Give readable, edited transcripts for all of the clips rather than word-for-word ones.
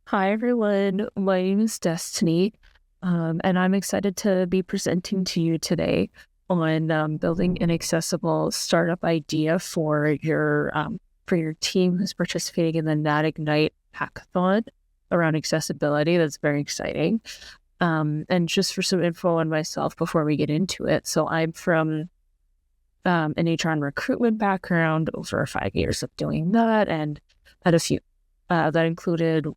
Hi, everyone. My name is Destiny, and I'm excited to be presenting to you today on building an accessible startup idea for your team who's participating in the natIgnite hackathon around accessibility. That's very exciting. And just for some info on myself before we get into it, so I'm from an HR and recruitment background, over 5 years of doing that, and had a few that included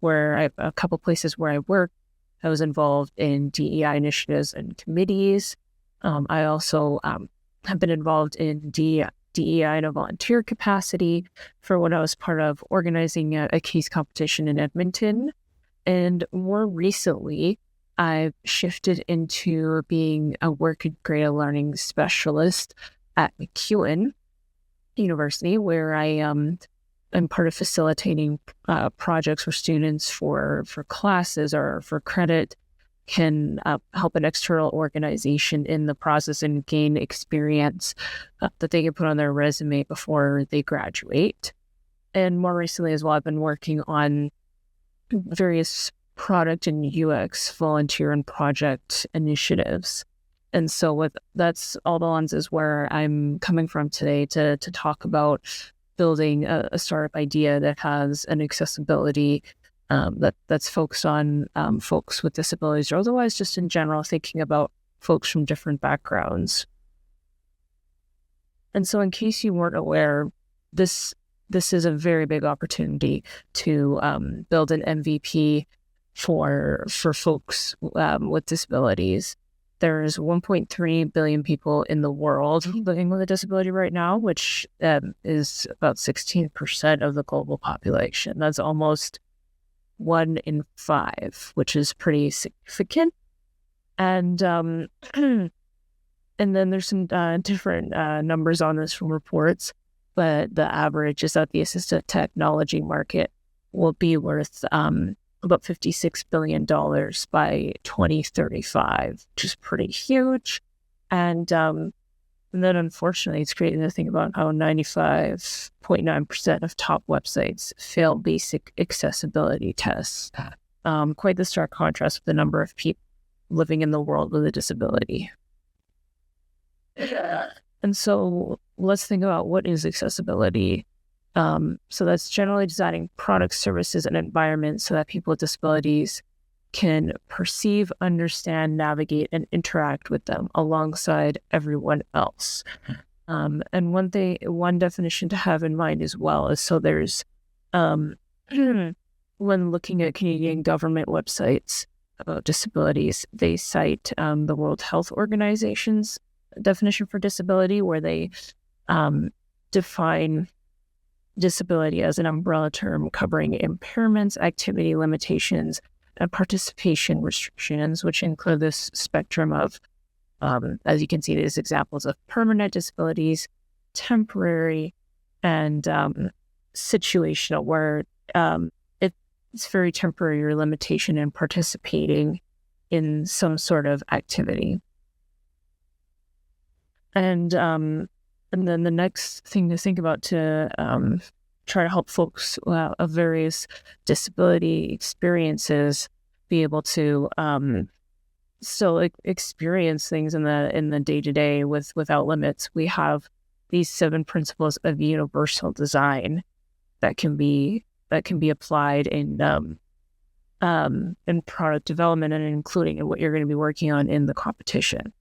where I a couple places where I worked. I was involved in DEI initiatives and committees. I also have been involved in DEI in a volunteer capacity for when I was part of organizing a case competition in Edmonton. And more recently, I've shifted into being a work and creative learning specialist at McEwen University, where I'm part of facilitating projects where students for classes or for credit can help an external organization in the process and gain experience that they can put on their resume before they graduate. And more recently as well, I've been working on various product and UX volunteer and project initiatives. And so that's all the lenses where I'm coming from today to talk about building a startup idea that has an accessibility that's focused on folks with disabilities, or otherwise just in general thinking about folks from different backgrounds. And so in case you weren't aware, this is a very big opportunity to build an MVP for folks with disabilities. There's 1.3 billion people in the world living with a disability right now, which is about 16% of the global population. That's almost 1 in 5, which is pretty significant. And and then there's some different numbers on this from reports, but the average is that the assistive technology market will be worth about $56 billion by 2035, which is pretty huge. And then unfortunately, it's creating the thing about how 95.9% of top websites fail basic accessibility tests. Quite the stark contrast with the number of people living in the world with a disability. And so let's think about what is accessibility. So that's generally designing products, services, and environments so that people with disabilities can perceive, understand, navigate, and interact with them alongside everyone else. And one definition to have in mind as well is, so there's, when looking at Canadian government websites about disabilities, they cite the World Health Organization's definition for disability, where they define disability as an umbrella term covering impairments, activity limitations, and participation restrictions, which include this spectrum of, as you can see, there's examples of permanent disabilities, temporary, and situational, where it's very temporary, your limitation in participating in some sort of activity. And then the next thing to think about to try to help folks of various disability experiences be able to still experience things in the day-to-day without limits. We have these 7 principles of universal design that can be applied in product development, and including in what you're going to be working on in the competition.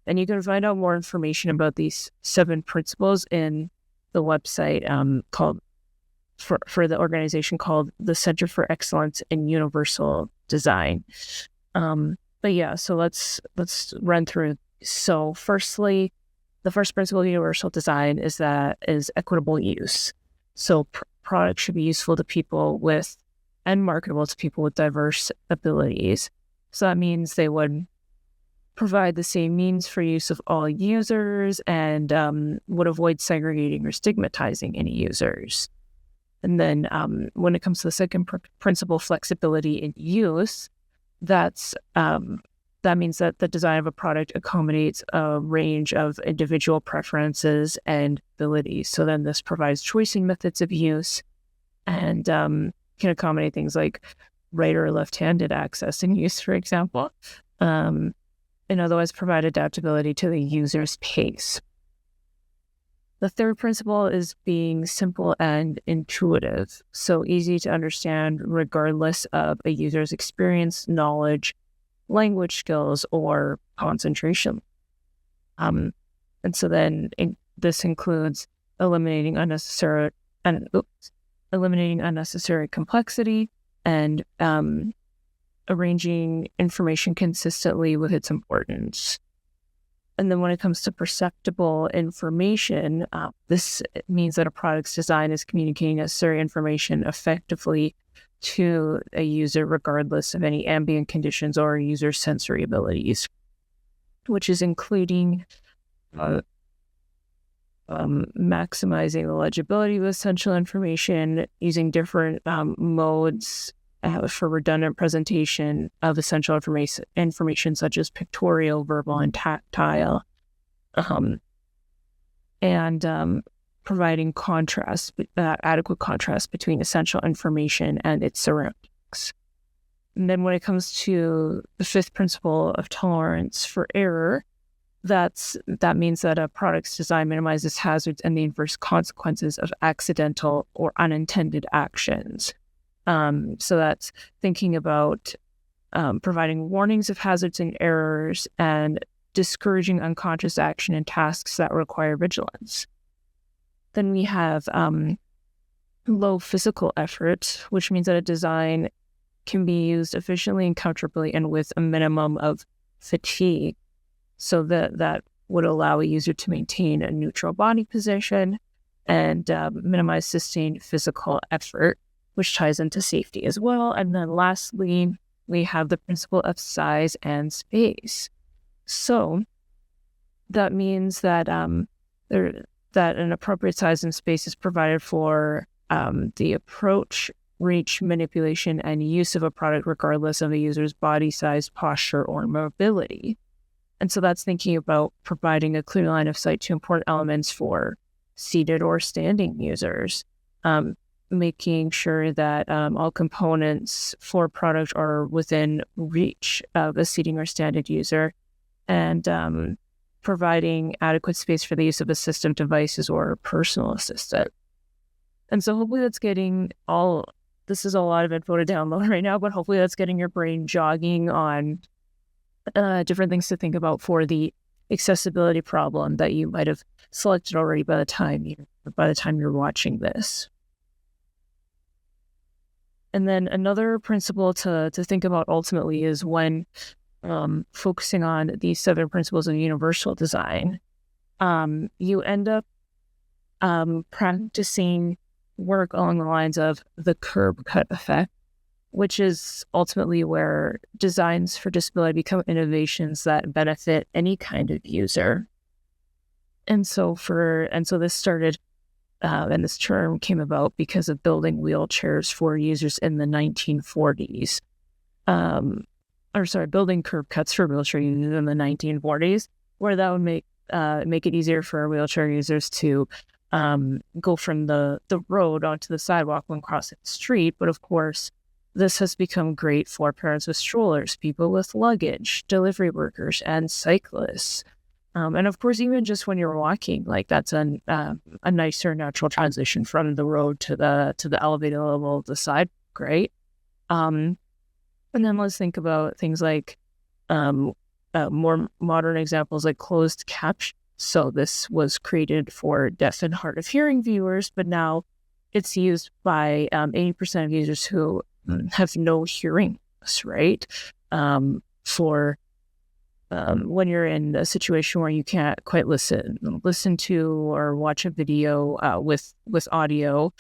And you can find out more information about these 7 principles in the website called for the organization called the Center for Excellence in Universal Design. But yeah, so let's run through. So firstly, the first principle of universal design is equitable use. So products should be useful to people with and marketable to people with diverse abilities. So that means they would provide the same means for use of all users, and would avoid segregating or stigmatizing any users. And then when it comes to the second principle, flexibility in use, that means that the design of a product accommodates a range of individual preferences and abilities. So then this provides choicing methods of use, and can accommodate things like right or left-handed access and use, for example, and otherwise provide adaptability to the user's pace. The third principle is being simple and intuitive, so easy to understand regardless of a user's experience, knowledge, language skills, or concentration. And so then this includes eliminating unnecessary complexity and arranging information consistently with its importance. And then when it comes to perceptible information, this means that a product's design is communicating necessary information effectively to a user regardless of any ambient conditions or user sensory abilities, which is including maximizing the legibility of essential information, using different modes for redundant presentation of essential information such as pictorial, verbal, and tactile, and providing adequate contrast between essential information and its surroundings. And then when it comes to the fifth principle of tolerance for error, that means that a product's design minimizes hazards and the adverse consequences of accidental or unintended actions. So that's thinking about providing warnings of hazards and errors and discouraging unconscious action in tasks that require vigilance. Then we have low physical effort, which means that a design can be used efficiently and comfortably and with a minimum of fatigue. So that would allow a user to maintain a neutral body position and minimize sustained physical effort, which ties into safety as well. And then lastly, we have the principle of size and space. So that means that that an appropriate size and space is provided for the approach, reach, manipulation, and use of a product regardless of a user's body size, posture, or mobility. And so that's thinking about providing a clear line of sight to important elements for seated or standing users, making sure that all components for a product are within reach of a seating or standing user, and providing adequate space for the use of assistive devices or personal assistant. And so hopefully that's getting this is a lot of info to download right now, but hopefully that's getting your brain jogging on different things to think about for the accessibility problem that you might have selected already by the time you're watching this. And then another principle to think about ultimately is when focusing on these 7 principles of universal design, you end up practicing work along the lines of the curb cut effect, which is ultimately where designs for disability become innovations that benefit any kind of user. And so this started, and this term came about because of building wheelchairs for users in the 1940s. Building curb cuts for wheelchair users in the 1940s, where that would make it easier for wheelchair users to go from the road onto the sidewalk when crossing the street. But of course, this has become great for parents with strollers, people with luggage, delivery workers, and cyclists. And of course, even just when you're walking, like that's a nicer natural transition from the road to the elevated level of the sidewalk, right? And then let's think about things like more modern examples like closed caption. So this was created for deaf and hard of hearing viewers, but now it's used by 80% of users who have no hearing loss, right? For when you're in a situation where you can't quite listen to or watch a video with audio,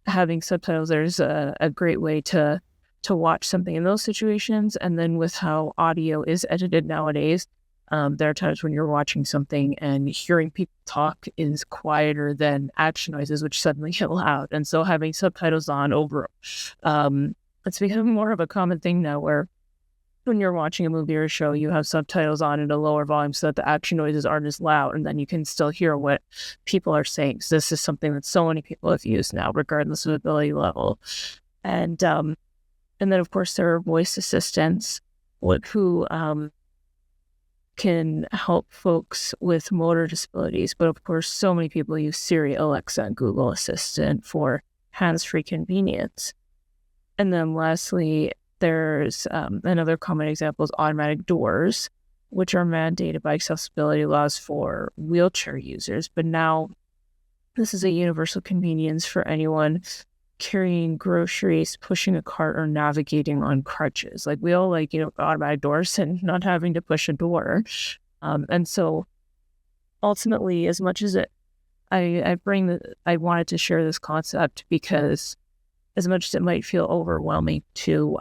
having subtitles there's a great way to watch something in those situations. And then with how audio is edited nowadays, there are times when you're watching something and hearing people talk is quieter than action noises, which suddenly get loud. And so having subtitles on over, it's becoming more of a common thing now where when you're watching a movie or a show, you have subtitles on at a lower volume so that the action noises aren't as loud, and then you can still hear what people are saying. So this is something that so many people have used now, regardless of ability level. And then, of course, there are voice assistants who can help folks with motor disabilities. But of course, so many people use Siri, Alexa, and Google Assistant for hands-free convenience. And then lastly, there's another common example is automatic doors, which are mandated by accessibility laws for wheelchair users. But now this is a universal convenience for anyone carrying groceries, pushing a cart, or navigating on crutches. Like, we all like, automatic doors and not having to push a door. And so ultimately, as much as I wanted to share this concept because as much as it might feel overwhelming to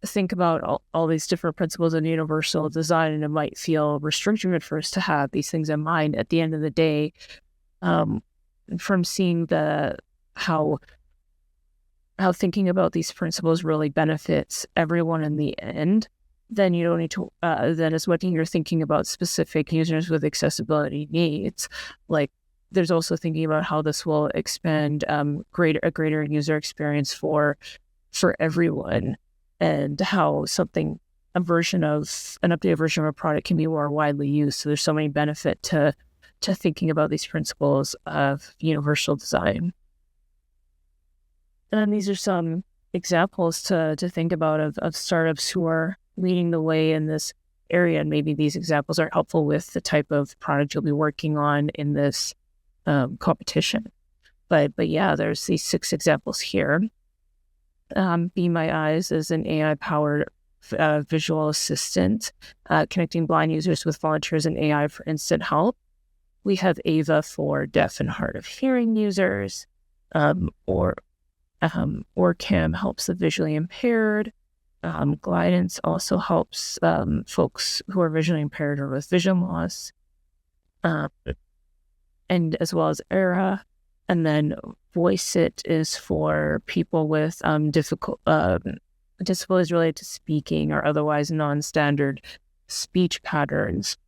think about all these different principles in universal design, and it might feel restrictive at first to have these things in mind, at the end of the day, from seeing how thinking about these principles really benefits everyone in the end, then you don't need to, then as when you're thinking about specific users with accessibility needs, like there's also thinking about how this will expand a greater user experience for everyone, and how an updated version of a product can be more widely used. So there's so many benefit to thinking about these principles of universal design. And these are some examples to think about of startups who are leading the way in this area. And maybe these examples are helpful with the type of product you'll be working on in this competition. But yeah, there's these 6 examples here. Be My Eyes is an AI-powered visual assistant connecting blind users with volunteers and AI for instant help. We have Ava for deaf and hard of hearing users, or Cam helps the visually impaired. Glidance also helps folks who are visually impaired or with vision loss, and as well as Era. And then Voice It is for people with disabilities related to speaking or otherwise non-standard speech patterns.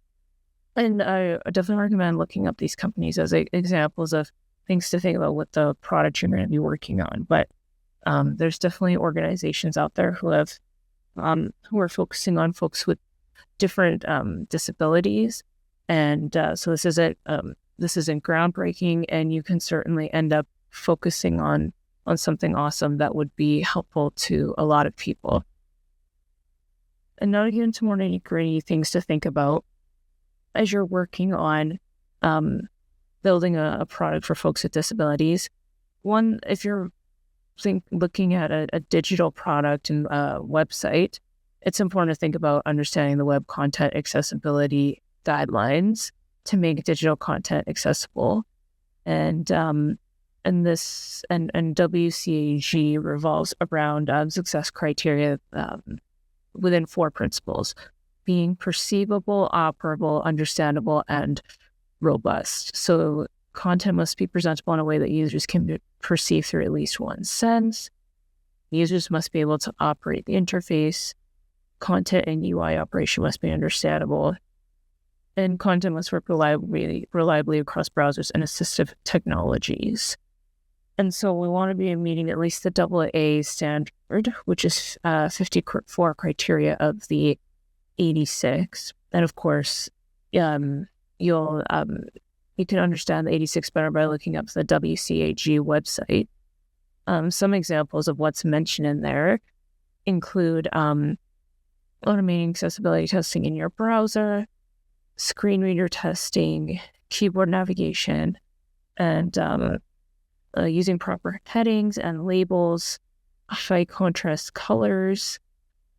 And I definitely recommend looking up these companies as examples of things to think about with the product you're going to be working on. But there's definitely organizations out there who are focusing on folks with different disabilities, and so this isn't groundbreaking, and you can certainly end up focusing on something awesome that would be helpful to a lot of people. And now to get into more nitty-gritty things to think about as you're working on building a product for folks with disabilities. One, if you're looking at a digital product and a website, it's important to think about understanding the web content accessibility guidelines to make digital content accessible. And WCAG revolves around success criteria within 4 principles: being perceivable, operable, understandable, and robust. So content must be presentable in a way that users can perceive through at least one sense. Users must be able to operate the interface. Content and UI operation must be understandable. And content must work reliably across browsers and assistive technologies. And so we want to be meeting at least the AA standard, which is 54 criteria of the 86. And of course, you can understand the 86 better by looking up the WCAG website. Some examples of what's mentioned in there include automating accessibility testing in your browser, screen reader testing, keyboard navigation, and using proper headings and labels, high contrast colors,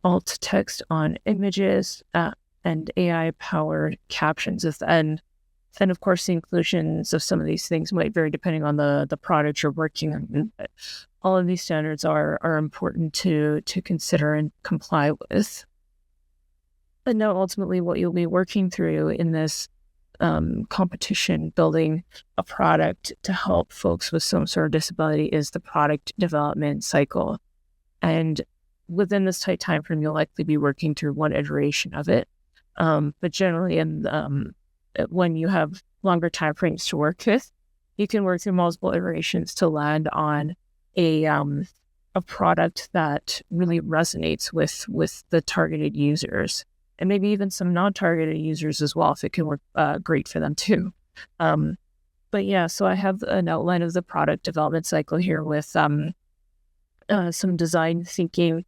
alt text on images, and AI-powered captions. And of course, the inclusions of some of these things might vary depending on the product you're working on. But all of these standards are important to consider and comply with. But now, ultimately, what you'll be working through in this competition, building a product to help folks with some sort of disability, is the product development cycle. And within this tight time frame, you'll likely be working through one iteration of it. But generally, when you have longer time frames to work with, you can work through multiple iterations to land on a product that really resonates with the targeted users, and maybe even some non-targeted users as well, if it can work great for them too. But yeah, so I have an outline of the product development cycle here with some design thinking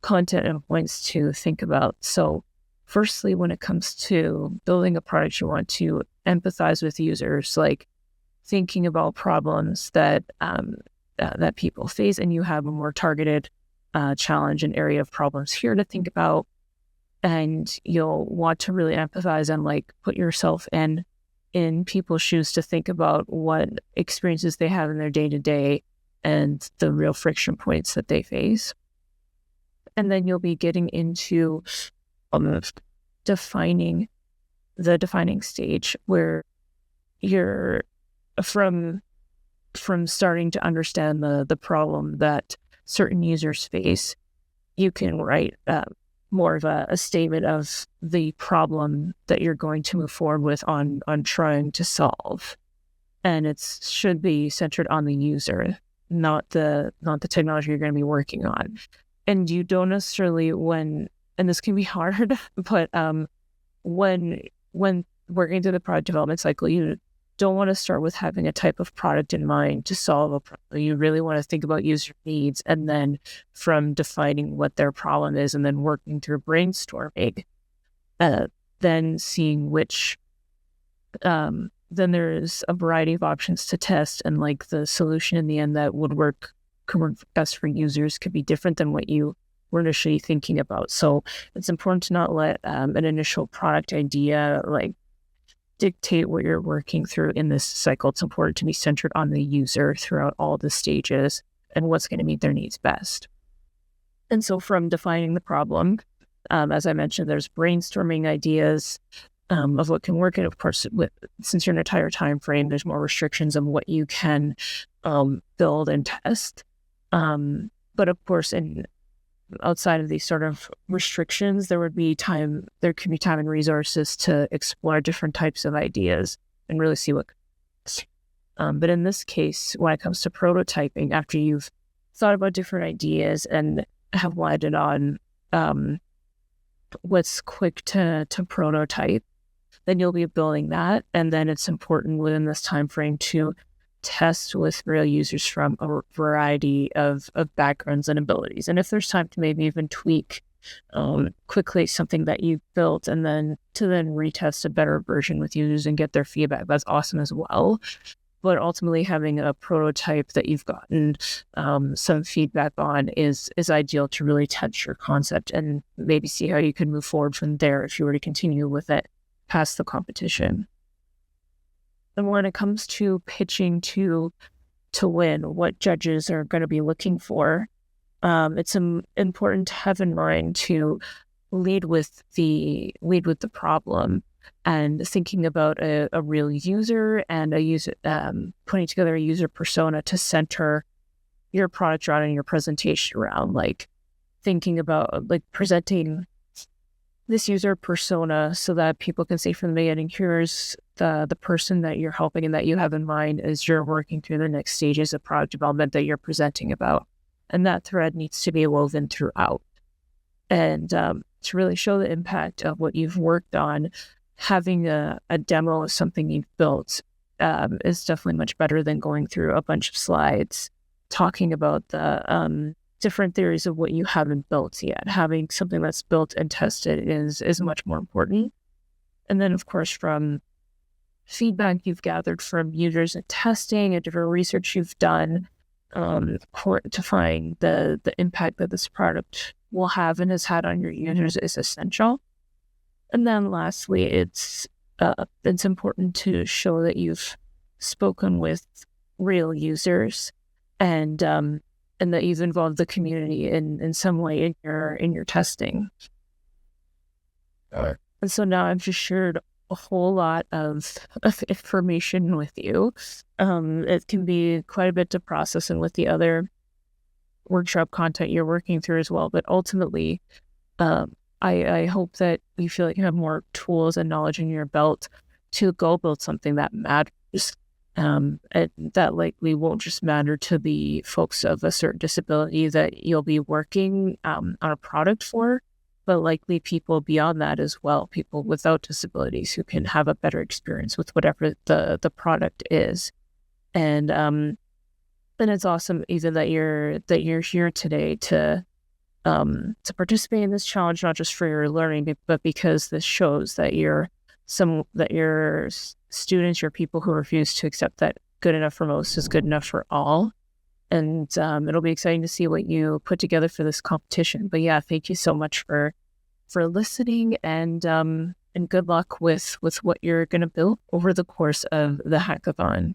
content and points to think about. So firstly, when it comes to building a product, you want to empathize with users, like thinking about problems that that people face, and you have a more targeted challenge and area of problems here to think about. And you'll want to really empathize and like put yourself in people's shoes to think about what experiences they have in their day-to-day and the real friction points that they face. And then you'll be getting into defining the defining stage, where you're from starting to understand the problem that certain users face. You can write more of a statement of the problem that you're going to move forward with on trying to solve. And it should be centered on the user, not the technology you're going to be working on. And you don't necessarily, and this can be hard, but when working through the product development cycle, you don't want to start with having a type of product in mind to solve a problem. You really want to think about user needs, and then from defining what their problem is and then working through brainstorming, then seeing which, then there's a variety of options to test, and like the solution in the end that could work best for users could be different than what you were initially thinking about. So it's important to not let an initial product idea like dictate what you're working through in this cycle. It's important to be centered on the user throughout all the stages and what's going to meet their needs best. And so from defining the problem, as I mentioned, there's brainstorming ideas of what can work. And of course, since you're in a tighter time frame, there's more restrictions on what you can build and test. But of course, outside of these sort of restrictions, there could be time and resources to explore different types of ideas and really see what. But in this case, when it comes to prototyping, after you've thought about different ideas and have landed on what's quick to prototype, then you'll be building that. And then it's important within this time frame to test with real users from a variety of backgrounds and abilities. And if there's time to maybe even tweak quickly something that you built, and then retest a better version with users and get their feedback, that's awesome as well. But ultimately, having a prototype that you've gotten some feedback on is ideal to really test your concept and maybe see how you can move forward from there if you were to continue with it past the competition. And when it comes to pitching to win, what judges are going to be looking for, it's important to have in mind to lead with the problem and thinking about a real user and putting together a user persona to center your product around and your presentation around, like thinking about like presenting this user persona so that people can see from the beginning, here's the person that you're helping and that you have in mind as you're working through the next stages of product development that you're presenting about. And that thread needs to be woven throughout. And to really show the impact of what you've worked on, having a demo of something you've built is definitely much better than going through a bunch of slides talking about the different theories of what you haven't built yet. Having something that's built and tested is much more important. And then, of course, from feedback you've gathered from users and testing and different research you've done, quantifying the impact that this product will have and has had on your users is essential. And then lastly, it's important to show that you've spoken with real users and that you've involved the community in some way in your testing. And so now I've just shared a whole lot of information with you. It can be quite a bit to process, and with the other workshop content you're working through as well. But ultimately, I hope that you feel like you have more tools and knowledge in your belt to go build something that matters. And that likely won't just matter to the folks of a certain disability that you'll be working on a product for, but likely people beyond that as well, people without disabilities who can have a better experience with whatever the product is. And it's awesome even that you're here today to participate in this challenge, not just for your learning, but because this shows that your students, your people who refuse to accept that good enough for most is good enough for all. And it'll be exciting to see what you put together for this competition. But yeah, thank you so much for listening, and good luck with what you're going to build over the course of the hackathon.